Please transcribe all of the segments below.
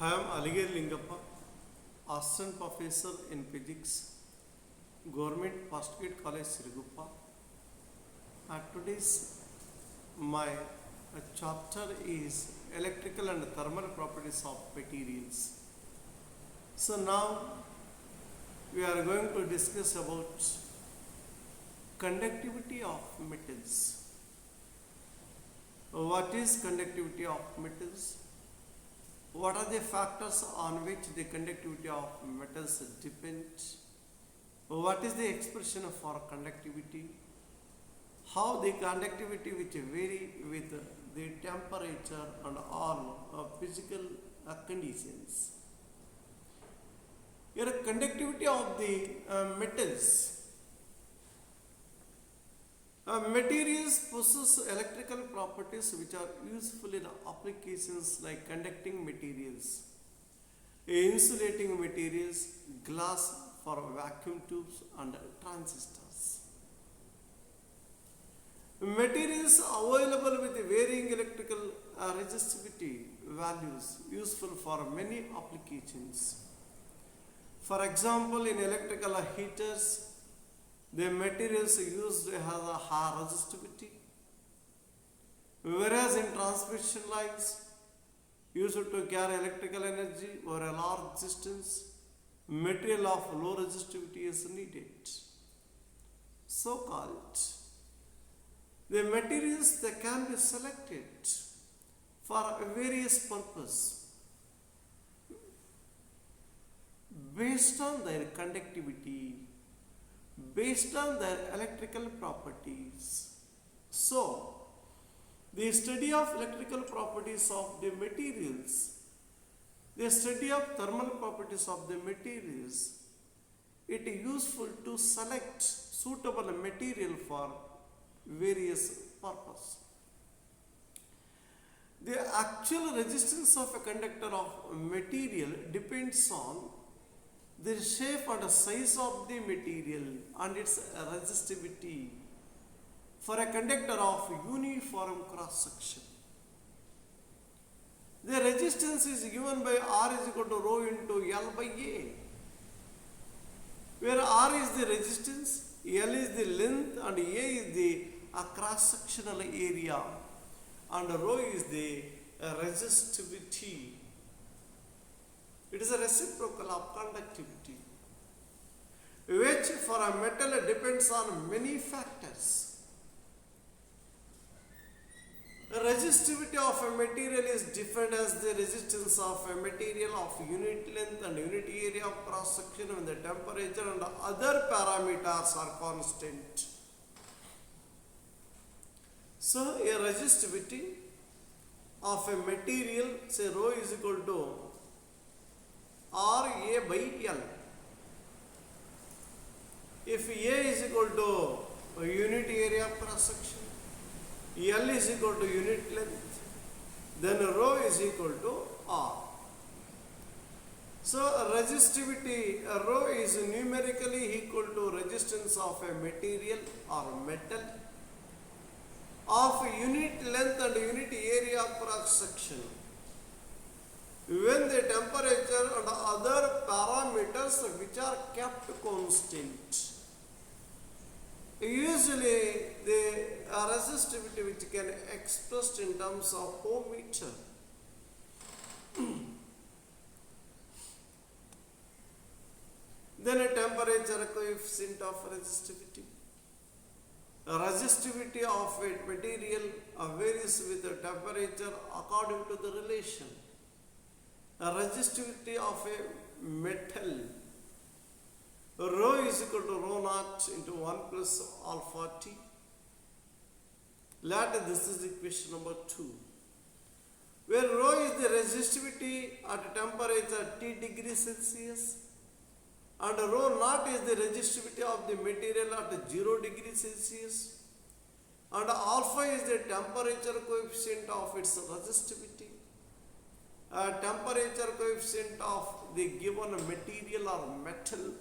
I am Aligir Lingappa, Assistant Professor in Physics, Government Postgrad College, Siruguppa. Today's my chapter is electrical and thermal properties of materials. So now we are going to discuss about conductivity of metals. What is conductivity of metals? What are the factors on which the conductivity of metals depends? What is the expression for conductivity? How the conductivity which vary with the temperature and all physical conditions. Here conductivity of the metals. Materials possess electrical properties which are useful in applications like conducting materials, insulating materials, glass for vacuum tubes and transistors. Materials available with varying electrical resistivity values useful for many applications. For example, in electrical heaters, the materials used has a high resistivity, whereas in transmission lines used to carry electrical energy over a large distance, material of low resistivity is needed. So called. The materials that can be selected for various purposes based on their conductivity, based on their electrical properties. So, the study of electrical properties of the materials, the study of thermal properties of the materials, it is useful to select suitable material for various purposes. The actual resistance of a conductor of material depends on the shape and size of the material and its resistivity for a conductor of uniform cross section. The resistance is given by R is equal to rho into L by A, where R is the resistance, L is the length and A is the cross sectional area and rho is the resistivity. It is a reciprocal of conductivity, which for a metal depends on many factors. The resistivity of a material is defined as the resistance of a material of unit length and unit area of cross section when the temperature and other parameters are constant. So, a resistivity of a material, say rho is equal to RA by L. If A is equal to unit area of cross section, L is equal to unit length, then rho is equal to R. So resistivity rho is numerically equal to resistance of a material or metal of unit length and unit area of cross section when the temperature and other parameters which are kept constant. Usually the resistivity which can be expressed in terms of ohm meter. Then a temperature coefficient of resistivity. Resistivity of a material varies with the temperature according to the relation. Resistivity of a metal, rho is equal to rho naught into 1 plus alpha T. Let this is equation number 2, where rho is the resistivity at temperature T degrees Celsius and rho naught is the resistivity of the material at 0 degrees Celsius and alpha is the temperature coefficient of its resistivity. Temperature coefficient of the given material or metal.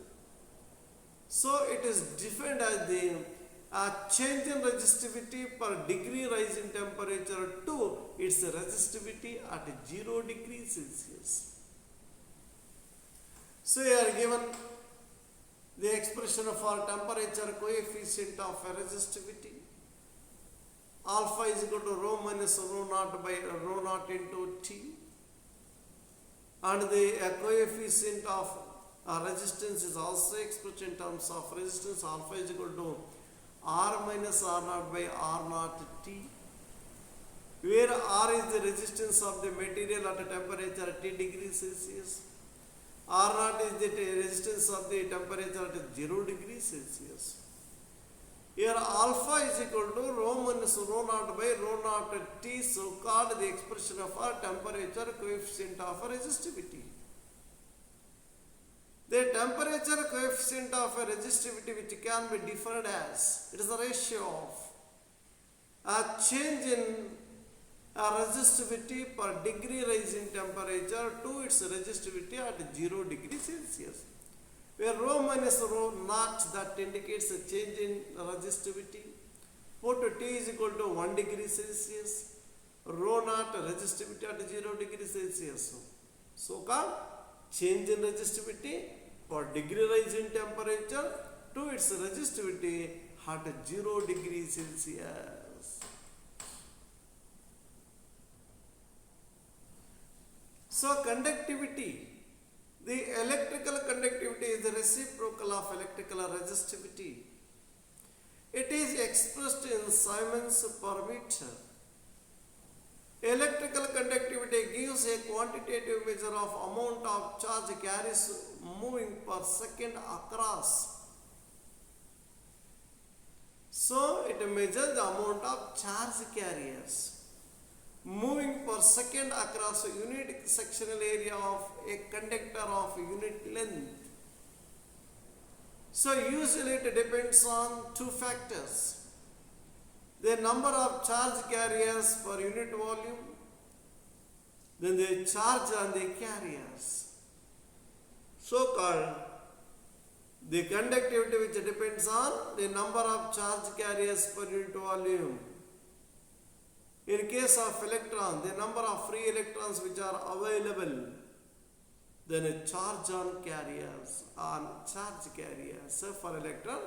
So it is defined as the change in resistivity per degree rise in temperature to its resistivity at 0 degrees Celsius. So you are given the expression for temperature coefficient of resistivity. Alpha is equal to rho minus rho naught by rho naught into T. And the coefficient of resistance is also expressed in terms of resistance. Alpha is equal to R minus R naught by R naught T, where R is the resistance of the material at a temperature T degrees Celsius. R naught is the resistance of the temperature at 0 degrees Celsius. Here alpha is equal to rho minus rho naught by rho naught T, so called the expression of our temperature coefficient of resistivity. The temperature coefficient of resistivity, which can be defined as, it is a ratio of a change in resistivity per degree rise in temperature to its resistivity at 0 degrees Celsius, where rho minus rho naught, that indicates a change in resistivity. Put T is equal to 1 degree Celsius, rho naught resistivity at 0 degrees Celsius. So called change in resistivity per degree rise in temperature to its resistivity at 0 degrees Celsius. So conductivity. The electrical conductivity is the reciprocal of electrical resistivity. It is expressed in Siemens per meter. Electrical conductivity gives a quantitative measure of amount of charge carries moving per second across. So it measures the amount of charge carriers moving per second across a unit sectional area of a conductor of unit length. So usually it depends on two factors: the number of charge carriers per unit volume, then the charge on the carriers. So called the conductivity, which depends on the number of charge carriers per unit volume. In case of electron, the number of free electrons which are available, then a charge on carriers, on charge carriers. So for electron,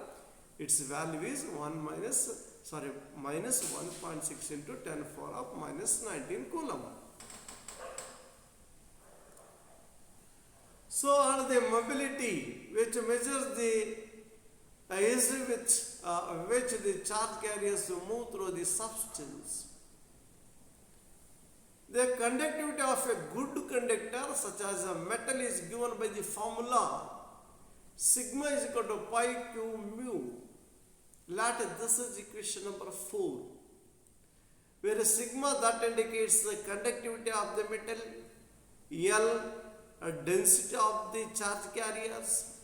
its value is minus 1.6 into 10 power of minus 19 coulomb. So on the mobility, which measures the ease with which the charge carriers move through the substance. The conductivity of a good conductor, such as a metal, is given by the formula sigma is equal to pi q mu. Let this is equation number 4, where sigma, that indicates the conductivity of the metal, L density of the charge carriers,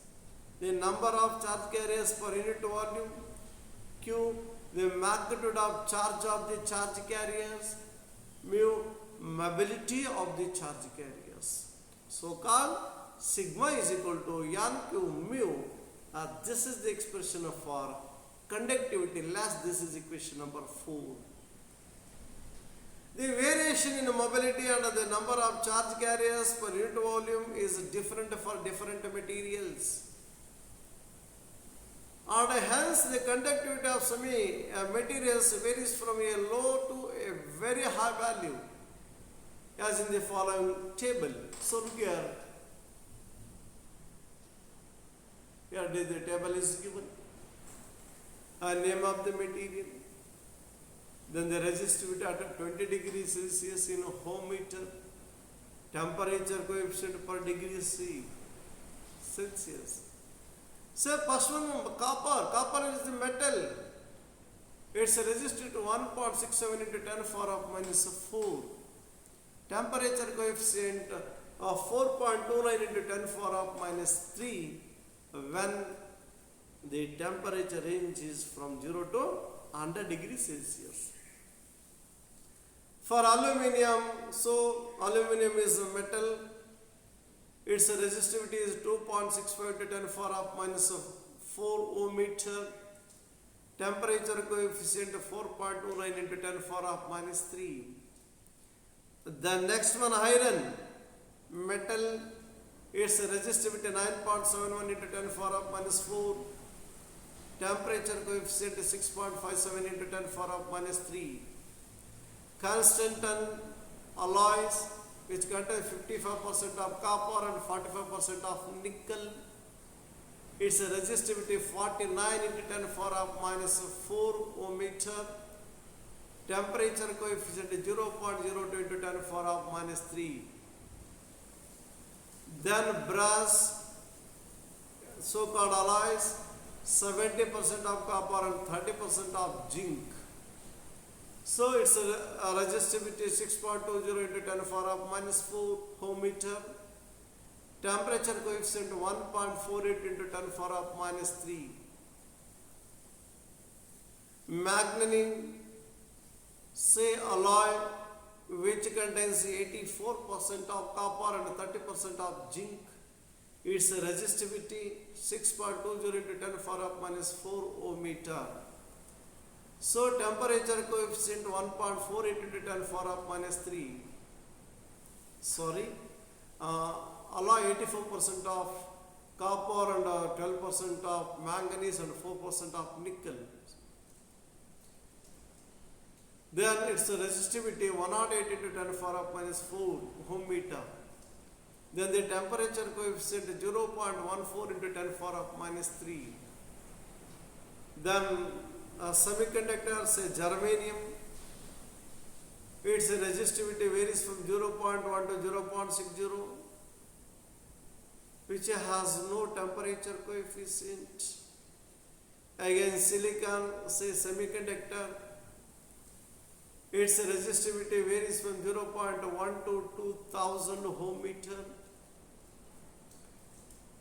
the number of charge carriers per unit volume, Q the magnitude of charge of the charge carriers, mu mobility of the charge carriers. So called sigma is equal to n q mu. This is the expression for conductivity less. This is equation number 4. The variation in mobility and the number of charge carriers per unit volume is different for different materials. And hence the conductivity of some materials varies from a low to a very high value, as in the following table. So look here. Here the table is given. Name of the material. Then the resistivity at 20 degrees Celsius in ohm meter. Temperature coefficient per degree Celsius. So first one, copper. Copper is the metal. It's resisted to 1.67 into 10 power of minus 4. Temperature coefficient of 4.29 into 10 power of minus 3 when the temperature range is from 0 to 100 degrees Celsius. For aluminium, so aluminium is a metal. Its resistivity is 2.65 to 10 power of minus 4 ohm meter. Temperature coefficient 4.29 into 10 power of minus 3. The next one, iron, metal. Its resistivity 9.71 into 10 power of minus 4. Temperature coefficient 6.57 into 10 power of minus 3. Constant alloys which contain 55% of copper and 45% of nickel. Its resistivity 49 into 10 power of minus 4 ohm meter. Temperature coefficient 0.02 into 10 power of minus 3. Then brass, so-called alloys, 70% of copper and 30% of zinc. So its resistivity 6.20 into 10 power of minus 4 ohm meter. Temperature coefficient 1.48 into 10 power of minus 3. Manganese, say alloy which contains 84% of copper and 30% of zinc. Its resistivity 6.20 into 10 power of minus 4 ohm meter. So temperature coefficient 1.48 into 10 power of minus 3. Alloy 84% of copper and 12% of manganese and 4% of nickel. Then its resistivity 108 into 10 power of minus 4 ohm meter. Then the temperature coefficient 0.14 into 10 power of minus 3. Then semiconductor, say germanium, its resistivity varies from 0.1 to 0.60, which has no temperature coefficient. Again silicon, say semiconductor, its resistivity varies from 0.1 to 2000 ohm meter.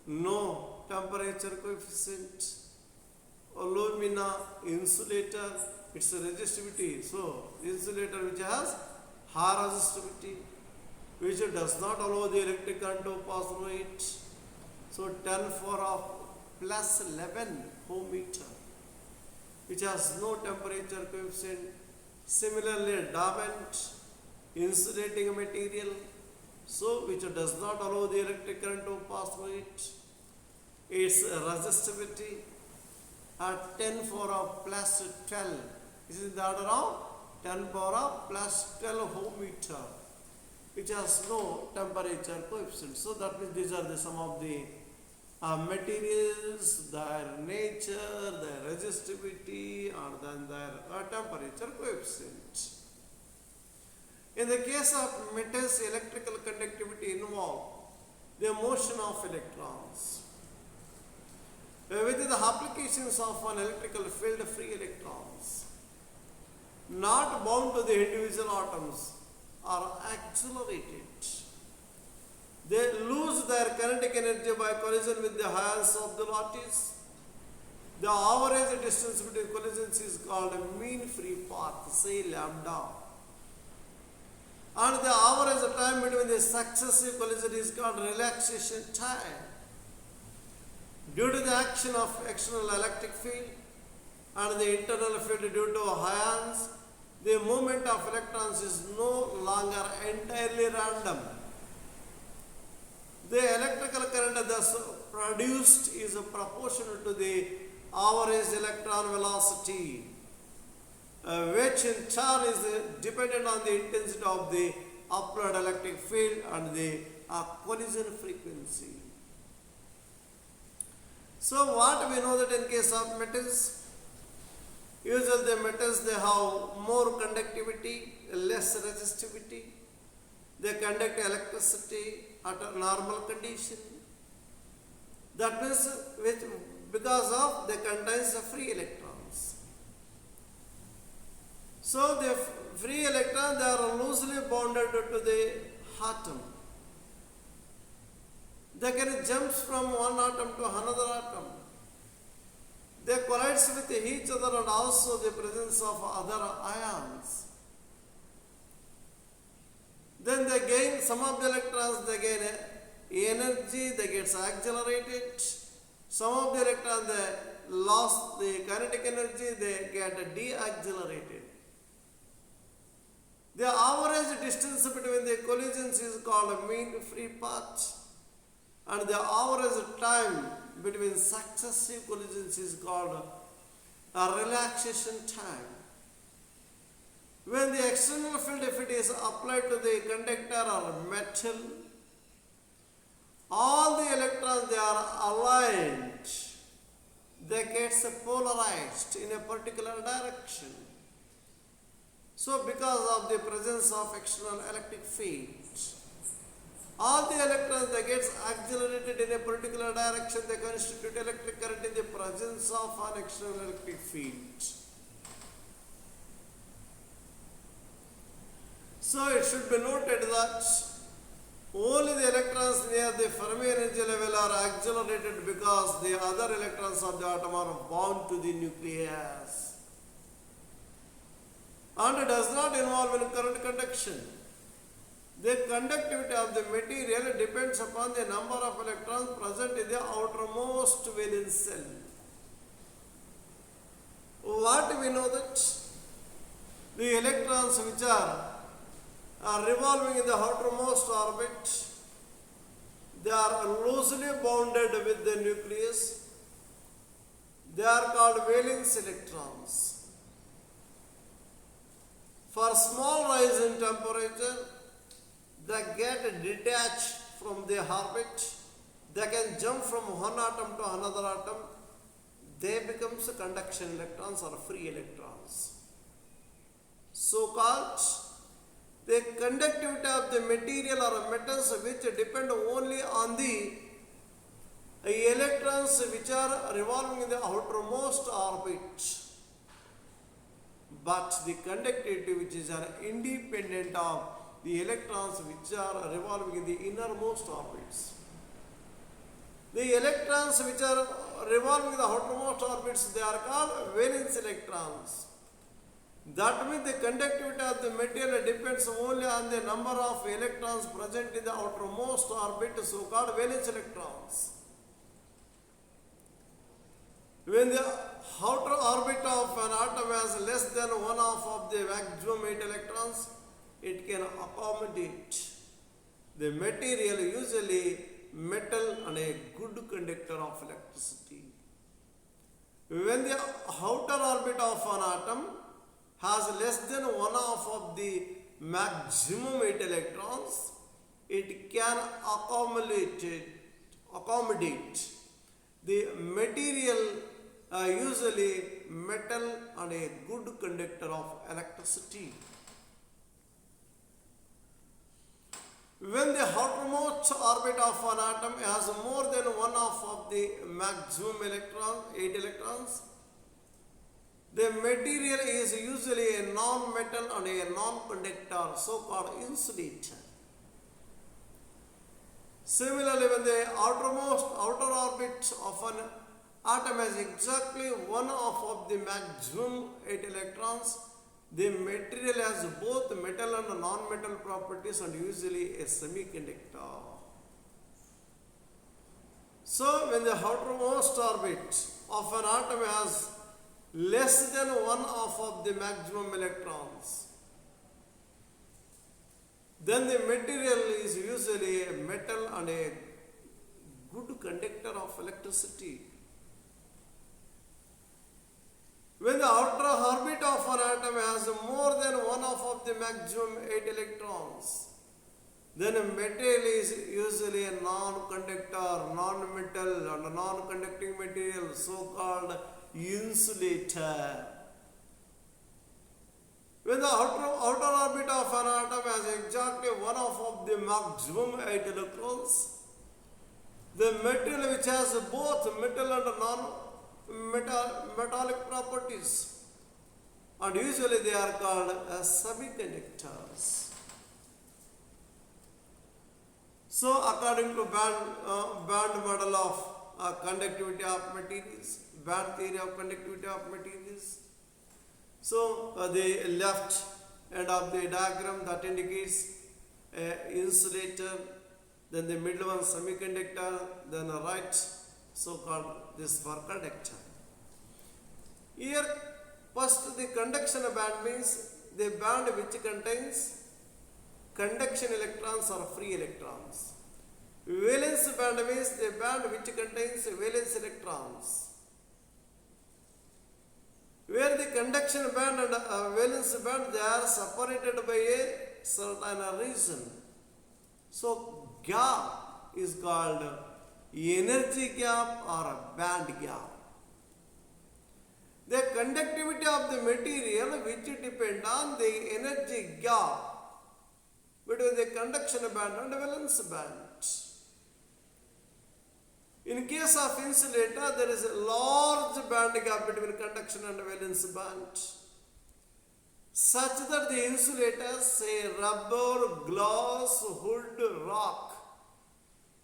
No temperature coefficient. Alumina, insulator, its resistivity. So, insulator which has high resistivity, which does not allow the electric current to pass through it. So, 10 power of plus 11 ohm meter, which has no temperature coefficient. Similarly, diamond, insulating material, so which does not allow the electric current to pass through it. Its resistivity at 10 power of plus 12. This is the order of 10 power of plus 12 ohm meter, which has no temperature coefficient. So that means these are the some of the materials, their nature, their resistivity, and then their temperature coefficient. In the case of metals, electrical conductivity involves the motion of electrons. With the applications of an electrical field, free electrons, not bound to the individual atoms, are accelerated. They lose their kinetic energy by collision with the ions of the lattice. The average distance between collisions is called a mean free path, say lambda. And the average time between the successive collision is called relaxation time. Due to the action of external electric field and the internal field due to ions, the movement of electrons is no longer entirely random. The electrical current thus produced is proportional to the average electron velocity, which in turn is dependent on the intensity of the applied electric field and the collision frequency. So what we know that in case of metals, usually the metals they have more conductivity, less resistivity. They conduct electricity at a normal condition. That means because of they contains the free electrons. So the free electrons they are loosely bounded to the atom. They can jump from one atom to another atom. They collide with each other and also the presence of other ions. Then they gain, some of the electrons they gain energy, they get accelerated. Some of the electrons they lost the kinetic energy, they get de-accelerated. The average distance between the collisions is called a mean free path. and the average time between successive collisions is called a relaxation time. When the external field, if it is applied to the conductor or metal, all the electrons, they are aligned, they get polarized in a particular direction. So because of the presence of external electric field, all the electrons, they get accelerated in a particular direction, they constitute electric current in the presence of an external electric field. So it should be noted that only the electrons near the Fermi energy level are accelerated because the other electrons of the atom are bound to the nucleus and does not involve in current conduction. The conductivity of the material depends upon the number of electrons present in the outermost valence shell. What we know that the electrons which are revolving in the outermost orbit, they are loosely bounded with the nucleus. They are called valence electrons. For small rise in temperature, they get detached from the orbit. They can jump from one atom to another atom. They become conduction electrons or free electrons. So called the conductivity of the material or metals which depend only on the electrons which are revolving in the outermost orbit, but the conductivity which is independent of the electrons which are revolving in the innermost orbits. The electrons which are revolving in the outermost orbits, they are called valence electrons. That means the conductivity of the material depends only on the number of electrons present in the outermost orbit, so called valence electrons. When the outer orbit of an atom has less than one half of the maximum 8 electrons, it can accommodate the material, usually metal, and a good conductor of electricity. When the outer orbit of an atom has less than one half of the maximum 8 electrons, it can accommodate the material, usually metal, and a good conductor of electricity. When the outermost orbit of an atom has more than one half of the maximum 8 electrons, the material is usually a non-metal and a non-conductor, so-called insulator. Similarly, when the outer orbit of an atom has exactly one half of the maximum 8 electrons, the material has both metal and non-metal properties and usually a semiconductor. So, when the outermost orbit of an atom has less than one half of the maximum electrons, then the material is usually a metal and a good conductor of electricity. When the outer orbit of an atom has more than one half of the maximum 8 electrons, then a material is usually a non-conductor, non-metal, and a non-conducting material, so-called insulator. When the outer orbit of an atom has exactly one half of the maximum 8 electrons, the material which has both metal and non-metallic properties, and usually they are called semiconductors. So, according to band model of conductivity of materials, band theory of conductivity of materials, so the left end of the diagram that indicates insulator, then the middle one semiconductor, then the right so-called this for conductor. Here, first the conduction band means the band which contains conduction electrons or free electrons. Valence band means the band which contains valence electrons. Where the conduction band and valence band, they are separated by a certain region. So gap is called energy gap or a band gap. The conductivity of the material which depend on the energy gap between the conduction band and valence band. In case of insulator, there is a large band gap between conduction and valence band, such that the insulators, say rubber, glass, wood, rock,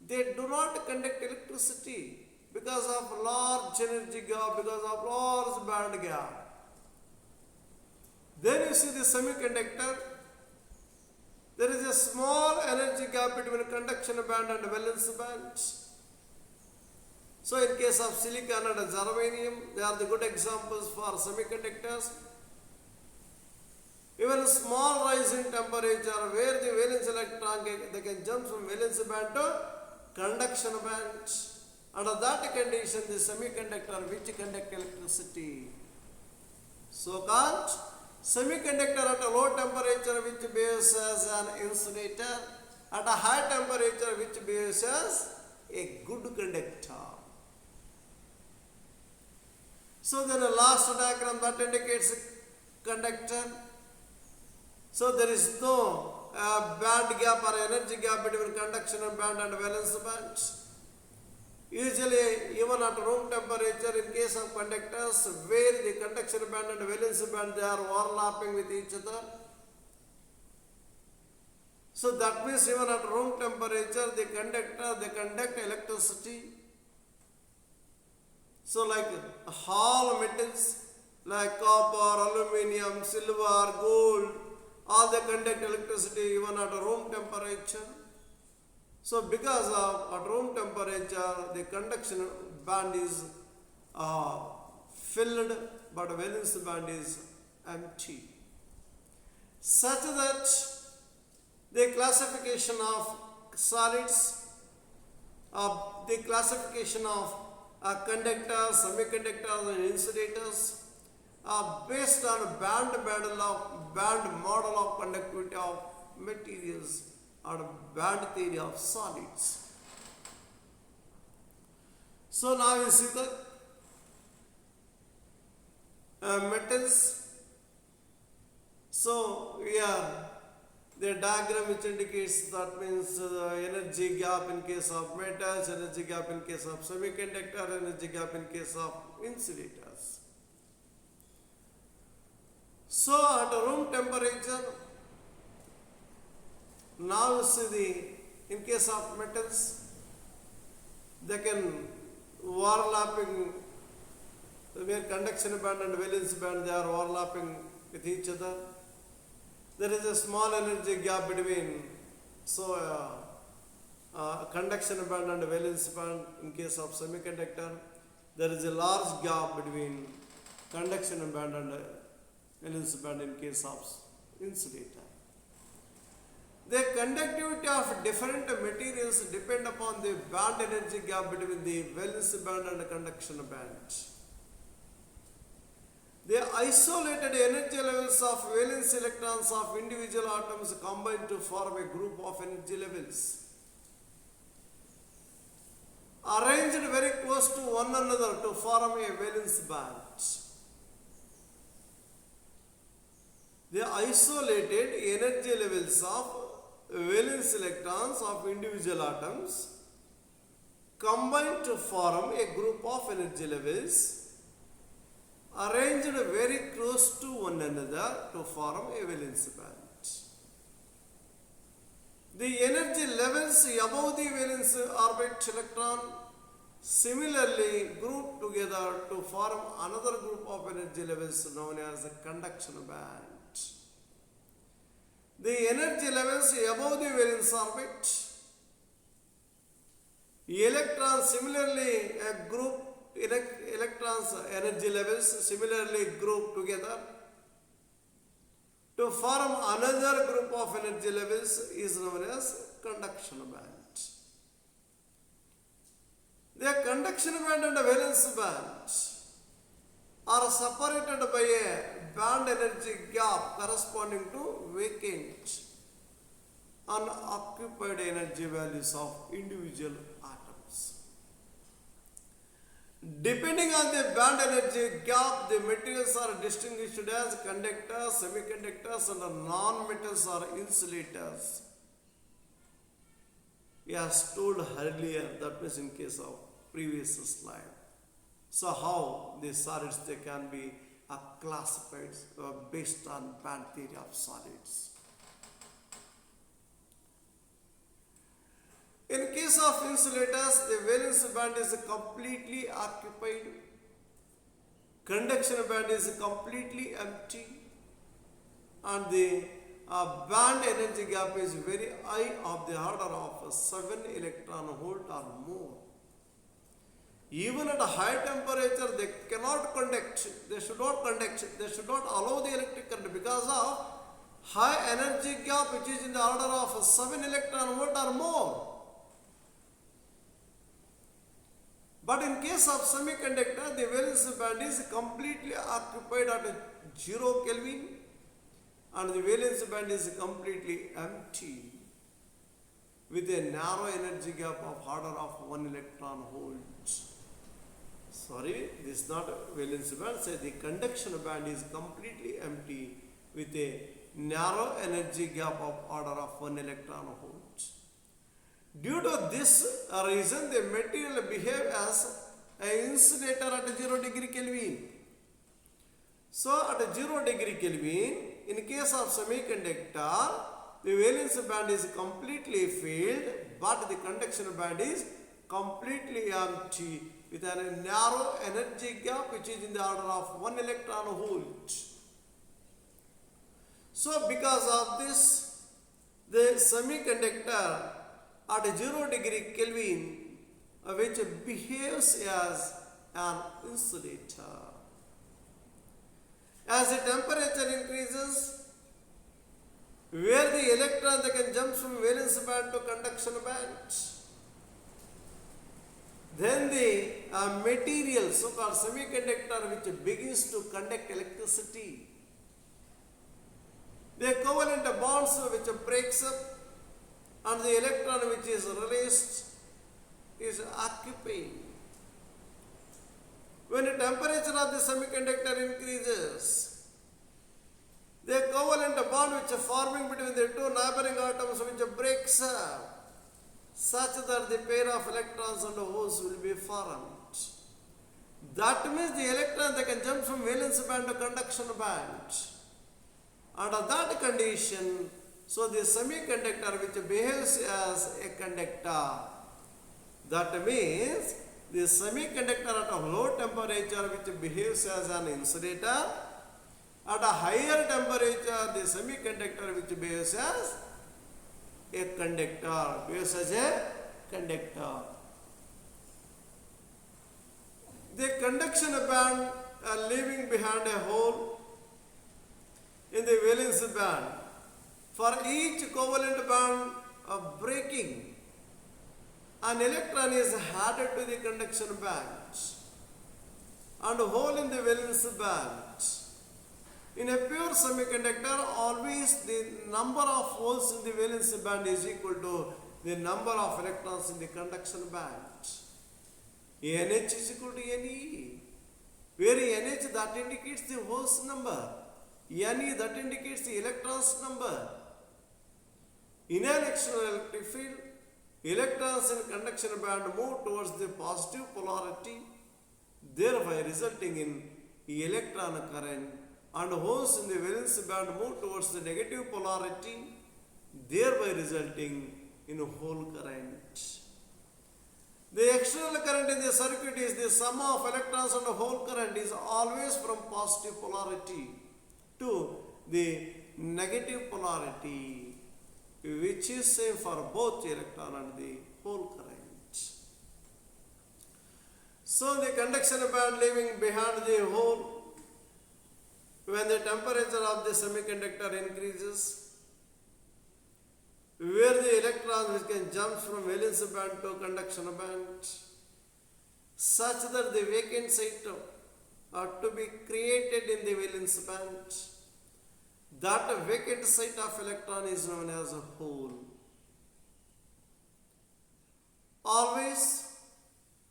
they do not conduct electricity because of large energy gap, because of large band gap. Then you see the semiconductor, there is a small energy gap between conduction band and valence band. So in case of silicon and germanium, they are the good examples for semiconductors. Even small rise in temperature where the valence electron they can jump from valence band to conduction band. Under that condition, the semiconductor which conduct electricity, so called semiconductor at a low temperature which behaves as an insulator, at a high temperature which behaves as a good conductor. So then the last diagram that indicates conductor. So there is no band gap or energy gap between conduction band and valence band. Usually even at room temperature, in case of conductors where the conduction band and valence band, they are overlapping with each other. So that means even at room temperature, the conductor, they conduct electricity. So like all metals like copper, aluminium, silver, gold, all they conduct electricity even at room temperature. So because of at room temperature, the conduction band is filled, but valence band is empty. Such that the classification of solids, the classification of conductors, semiconductors and insulators based on band model of conductivity of materials or band theory of solids. So now you see the metals. So here the diagram which indicates, that means energy gap in case of metals, energy gap in case of semiconductor, energy gap in case of insulators. So at room temperature, now you see in case of metals, they can overlapping, where conduction band and valence band, they are overlapping with each other. There is a small energy gap between conduction band and valence band in case of semiconductor. There is a large gap between conduction band and valence band in case of insulator. The conductivity of different materials depend upon the band energy gap between the valence band and conduction band. The isolated energy levels of valence electrons of individual atoms combine to form a group of energy levels, arranged very close to one another to form a valence band. The isolated energy levels of valence electrons of individual atoms combine to form a group of energy levels arranged very close to one another to form a valence band. The energy levels above the valence orbit electron similarly group together to form another group of energy levels known as the conduction band. The energy levels above the valence orbit, electrons similarly group electrons energy levels similarly group together to form another group of energy levels is known as conduction band. The conduction band and a valence band are separated by a band energy gap corresponding to vacant unoccupied energy values of individual atoms. Depending on the band energy gap, the materials are distinguished as conductors, semiconductors, and non-metals or insulators. As told earlier, that means in case of previous slide. So how these solids they can be classified based on band theory of solids. In case of insulators, the valence band is completely occupied, conduction band is completely empty, and the band energy gap is very high of the order of 7 electron volt or more. Even at a high temperature, they cannot conduct, they should not conduct, they should not allow the electric current because of high energy gap which is in the order of 7 electron volt or more. But in case of semiconductor, the valence band is completely occupied at 0 Kelvin and the valence band is completely empty with a narrow energy gap of order of 1 electron volt. Sorry, this is not valence band, say the conduction band is completely empty with a narrow energy gap of order of 1 electron volt. Due to this reason, the material behave as an insulator at 0 degree Kelvin. So at 0 degree Kelvin, in case of semiconductor, the valence band is completely filled, but the conduction band is completely empty with a narrow energy gap which is in the order of 1 electron volt. So because of this, the semiconductor at 0 degree Kelvin which behaves as an insulator. As the temperature increases, where the electron they can jump from valence band to conduction band, then the material, so-called semiconductor, which begins to conduct electricity, the covalent bonds which breaks up and the electron which is released is occupying. When the temperature of the semiconductor increases, the covalent bond which is forming between the two neighboring atoms which breaks up such that the pair of electrons and holes will be formed. That means the electron they can jump from valence band to conduction band. Under that condition, so the semiconductor which behaves as a conductor, that means the semiconductor at a low temperature which behaves as an insulator, at a higher temperature the semiconductor which behaves as a conductor, behaves as a conductor. The conduction band leaving behind a hole in the valence band. For each covalent band of breaking, an electron is added to the conduction band and a hole in the valence band. In a pure semiconductor, always the number of holes in the valence band is equal to the number of electrons in the conduction band. NH is equal to NE, where NH that indicates the holes number, NE that indicates the electrons number. In an external electric field, electrons in conduction band move towards the positive polarity, thereby resulting in electron current, and holes in the valence band move towards the negative polarity, thereby resulting in a hole current. The external current in the circuit is the sum of electrons and hole current is always from positive polarity to the negative polarity, which is same for both the electron and the hole current. So the conduction band leaving behind the hole, when the temperature of the semiconductor increases, where the electron which can jump from valence band to conduction band, such that the vacant site are to be created in the valence band. That vacant site of electron is known as a hole. Always,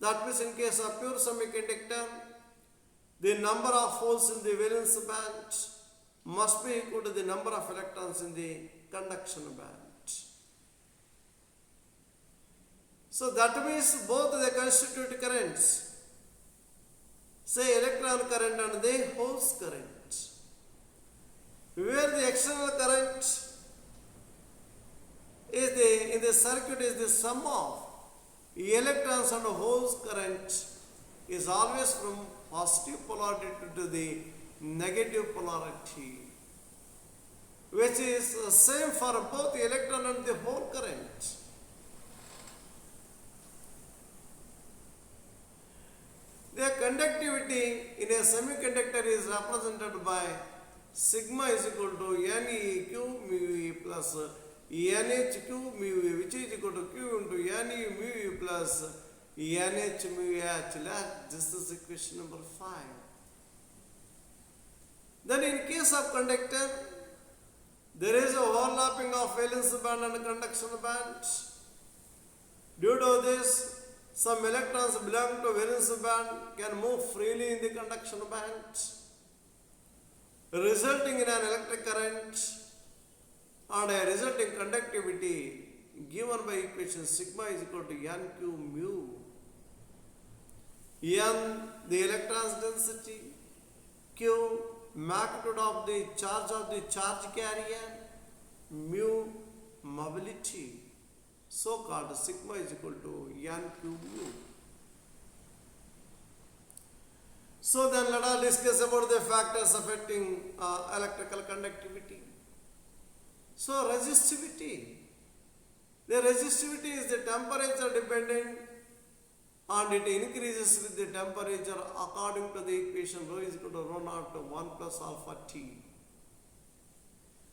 that means in case of pure semiconductor, the number of holes in the valence band must be equal to the number of electrons in the conduction band. So that means both they constitute currents, say electron current and the holes current. Where the external current is in the circuit is the sum of electrons and holes current is always from positive polarity to the negative polarity, which is the same for both the electron and the hole current. The conductivity in a semiconductor is represented by sigma is equal to NeQ mu E plus NHQ mu E, which is equal to Q into Ne mu E plus NH mu H. This is equation number 5. Then in case of conductor, there is a overlapping of valence band and conduction band. Due to this, some electrons belonging to valence band can move freely in the conduction band, resulting in an electric current and a resulting conductivity given by equation sigma is equal to NQ mu. N, the electron's density, Q, magnitude of the charge carrier, mu, mobility. So called sigma is equal to NQ mu. So then let us discuss about the factors affecting electrical conductivity. So resistivity. The resistivity is the temperature dependent and it increases with the temperature according to the equation rho is equal to rho naught to 1 plus alpha T,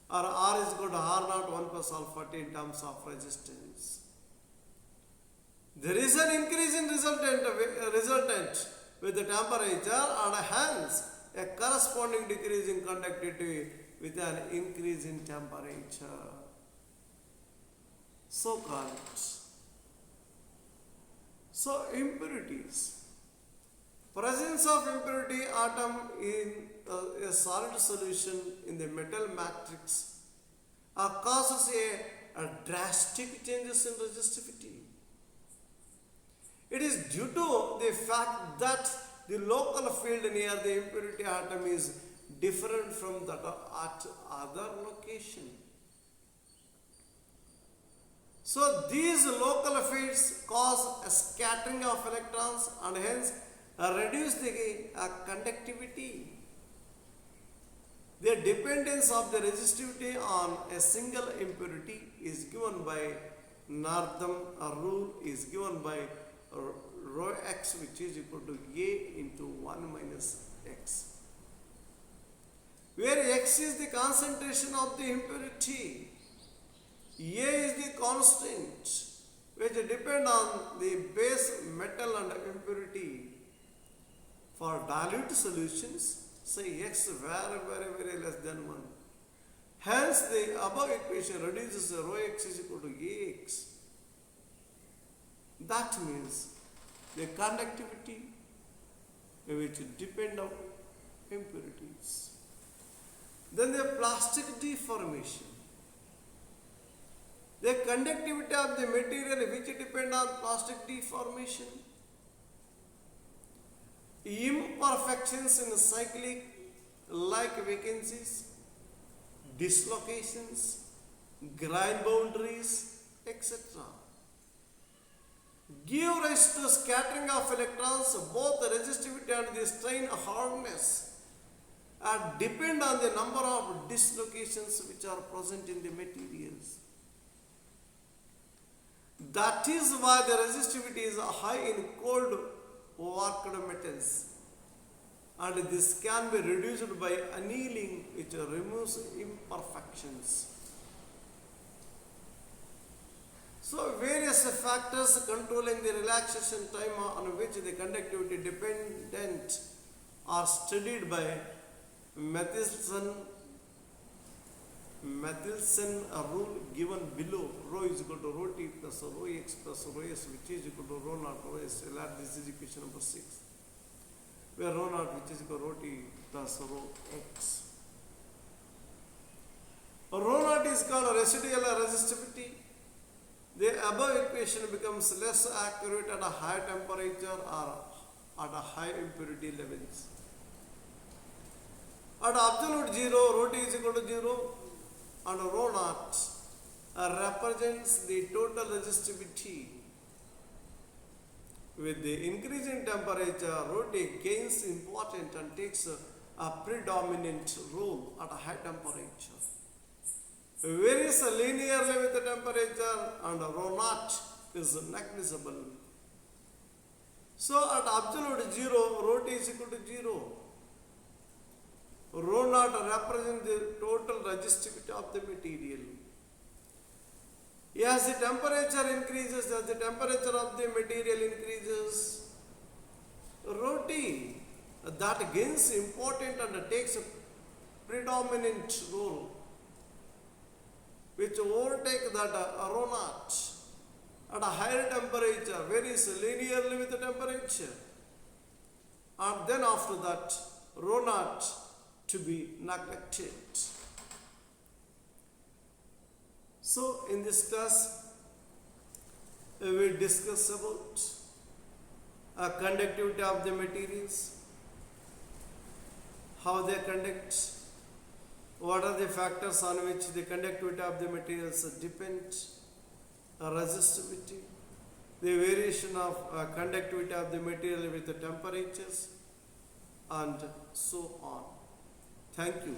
or R is equal to R naught 1 plus alpha T in terms of resistance. There is an increase in resultant with the temperature and hence a corresponding decrease in conductivity with an increase in temperature. So called. So impurities. Presence of impurity atom in a solid solution in the metal matrix causes a drastic changes in resistivity. It is due to the fact that the local field near the impurity atom is different from that at other location. So these local fields cause a scattering of electrons and hence reduce the conductivity. The dependence of the resistivity on a single impurity is given by Northam rule is given by rho x, which is equal to A into 1 minus x, where x is the concentration of the impurity, A is the constant which depend on the base metal and impurity. For dilute solutions, say x very less than 1. Hence the above equation reduces rho x is equal to Ax. That means the conductivity which depend on impurities. Then the plastic deformation. The conductivity of the material which depend on plastic deformation. Imperfections in cyclic like vacancies, dislocations, grain boundaries, etc. Give rise to scattering of electrons, both the resistivity and the strain hardness depend on the number of dislocations which are present in the materials. That is why the resistivity is high in cold worked metals, and this can be reduced by annealing, which removes imperfections. So various factors controlling the relaxation time on which the conductivity dependent are studied by Matheson rule given below. Rho is equal to rho t plus rho x plus rho s, which is equal to rho naught rho s. This is equation number 6, where rho naught, which is equal to rho t plus rho x. Rho naught is called residual resistivity. The above equation becomes less accurate at a high temperature or at a high impurity levels. At absolute zero, rho t is equal to 0, and rho naught represents the total resistivity. With the increase in temperature, rho t gains importance and takes a predominant role at a high temperature. Varies linearly with the temperature, and rho naught is negligible. So at absolute zero, rho t is equal to 0. Rho naught represents the total resistivity of the material. As the temperature increases, as the temperature of the material increases, rho t that gains importance and takes a predominant role, which overtake that rho naught at a higher temperature, varies linearly with the temperature, and then after that rho naught to be neglected. So in this class we discuss about conductivity of the materials, how they conduct, what are the factors on which the conductivity of the materials depend, resistivity, the variation of conductivity of the material with the temperatures, and so on. Thank you.